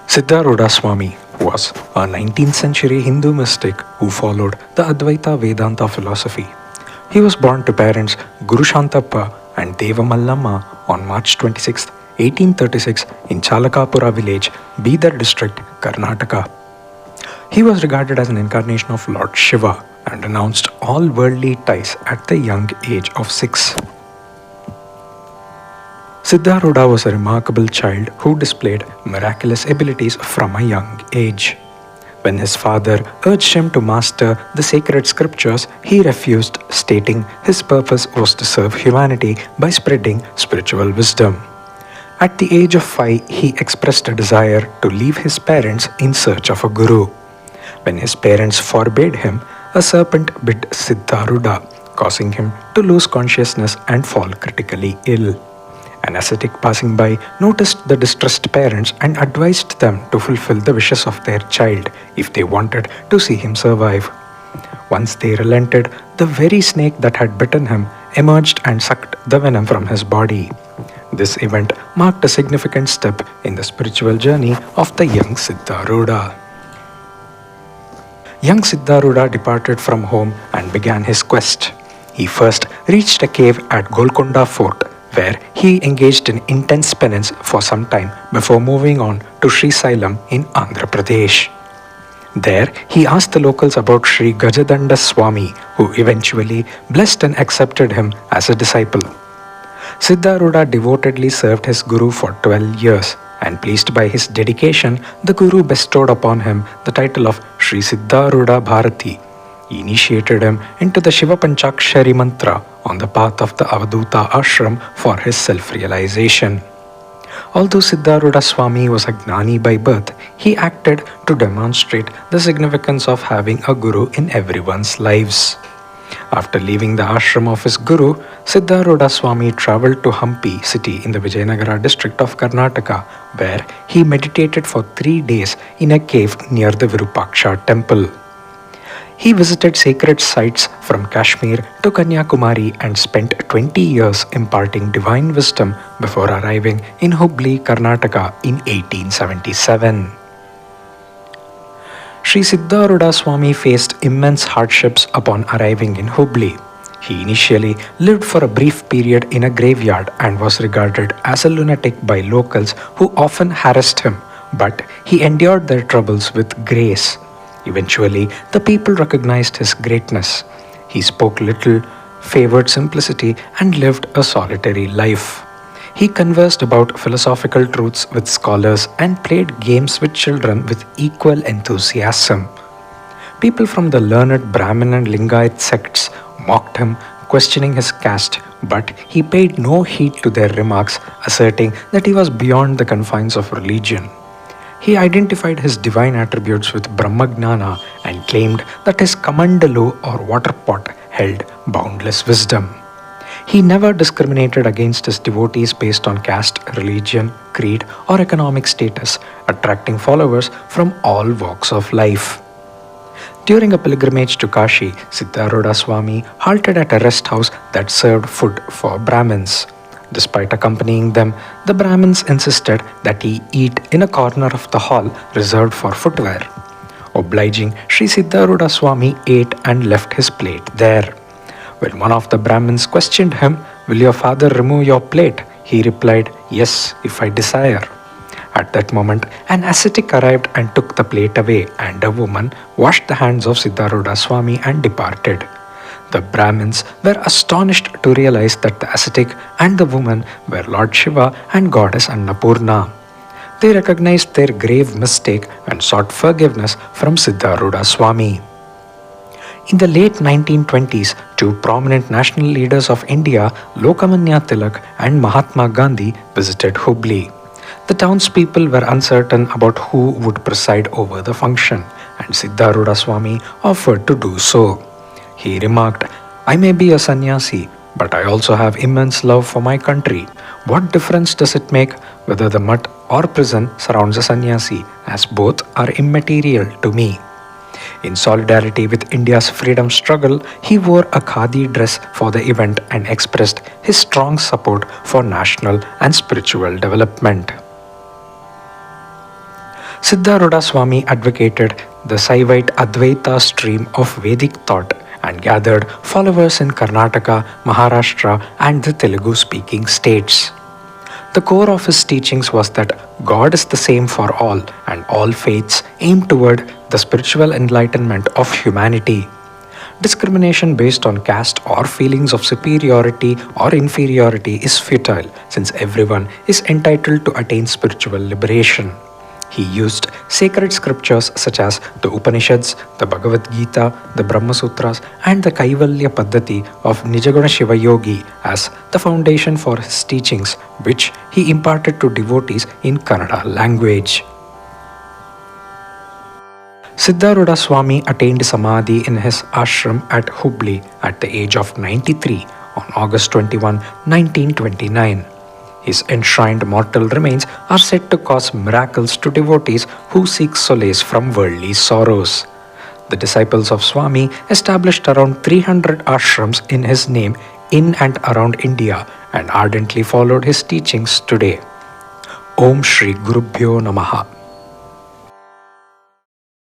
Siddharudha Swami was a 19th century Hindu mystic who followed the Advaita Vedanta philosophy. He was born to parents Guru Shantappa and Deva Mallamma on March 26, 1836 in Chalakapura village, Bidar district, Karnataka. He was regarded as an incarnation of Lord Shiva and renounced all worldly ties at the young age of 6. Siddharudha was a remarkable child who displayed miraculous abilities from a young age. When his father urged him to master the sacred scriptures, he refused, stating his purpose was to serve humanity by spreading spiritual wisdom. At the age of 5, he expressed a desire to leave his parents in search of a guru. When his parents forbade him, a serpent bit Siddharudha, causing him to lose consciousness and fall critically ill. An ascetic passing by noticed the distressed parents and advised them to fulfill the wishes of their child if they wanted to see him survive. Once they relented, the very snake that had bitten him emerged and sucked the venom from his body. This event marked a significant step in the spiritual journey of the young Siddharudha. Young Siddharudha departed from home and began his quest. He first reached a cave at Golconda Fort, where he engaged in intense penance for some time before moving on to Sri Sailam in Andhra Pradesh. There, he asked the locals about Sri Gajadanda Swami, who eventually blessed and accepted him as a disciple. Siddharudha devotedly served his guru for 12 years, and pleased by his dedication, the guru bestowed upon him the title of Sri Siddharudha Bharati. He initiated him into the Shiva Panchakshari mantra on the path of the Avaduta ashram for his self-realization. Although Siddharudha Swami was a Gnani by birth, he acted to demonstrate the significance of having a guru in everyone's lives. After leaving the ashram of his guru, Siddharudha Swami travelled to Hampi city in the Vijayanagara district of Karnataka, where he meditated for 3 days in a cave near the Virupaksha temple. He visited sacred sites from Kashmir to Kanyakumari and spent 20 years imparting divine wisdom before arriving in Hubli, Karnataka in 1877. Sri Siddharudha Swami faced immense hardships upon arriving in Hubli. He initially lived for a brief period in a graveyard and was regarded as a lunatic by locals who often harassed him, but he endured their troubles with grace. Eventually, the people recognized his greatness. He spoke little, favored simplicity, and lived a solitary life. He conversed about philosophical truths with scholars and played games with children with equal enthusiasm. People from the learned Brahmin and Lingayat sects mocked him, questioning his caste, but he paid no heed to their remarks, asserting that he was beyond the confines of religion. He identified his divine attributes with Brahmagnana and claimed that his kamandalu or water pot held boundless wisdom. He never discriminated against his devotees based on caste, religion, creed, or economic status, attracting followers from all walks of life. During a pilgrimage to Kashi, Siddharudha Swami halted at a rest house that served food for Brahmins. Despite accompanying them, the Brahmins insisted that he eat in a corner of the hall reserved for footwear. Obliging, Sri Siddharudha Swami ate and left his plate there. When one of the Brahmins questioned him, "Will your father remove your plate?" he replied, "Yes, if I desire." At that moment, an ascetic arrived and took the plate away, and a woman washed the hands of Siddharudha Swami and departed. The Brahmins were astonished to realize that the ascetic and the woman were Lord Shiva and Goddess Annapurna. They recognized their grave mistake and sought forgiveness from Siddharudha Swami. In the late 1920s, 2 prominent national leaders of India, Lokamanya Tilak and Mahatma Gandhi, visited Hubli. The townspeople were uncertain about who would preside over the function, and Siddharudha Swami offered to do so. He remarked, "I may be a sannyasi, but I also have immense love for my country. What difference does it make whether the mud or prison surrounds a sannyasi, as both are immaterial to me?" In solidarity with India's freedom struggle, he wore a khadi dress for the event and expressed his strong support for national and spiritual development. Siddharudha Swami advocated the Saivite Advaita stream of Vedic thought and gathered followers in Karnataka, Maharashtra, and the Telugu speaking states. The core of his teachings was that God is the same for all, and all faiths aim toward the spiritual enlightenment of humanity. Discrimination based on caste or feelings of superiority or inferiority is futile, since everyone is entitled to attain spiritual liberation. He used sacred scriptures such as the Upanishads, the Bhagavad Gita, the Brahma Sutras, and the Kaivalya Paddhati of Nijaguna Shiva Yogi as the foundation for his teachings, which he imparted to devotees in Kannada language. Siddharudha Swami attained Samadhi in his ashram at Hubli at the age of 93 on August 21, 1929. His enshrined mortal remains are said to cause miracles to devotees who seek solace from worldly sorrows. The disciples of Swami established around 300 ashrams in his name in and around India and ardently followed his teachings today. Om Shri Gurubhyo Namaha.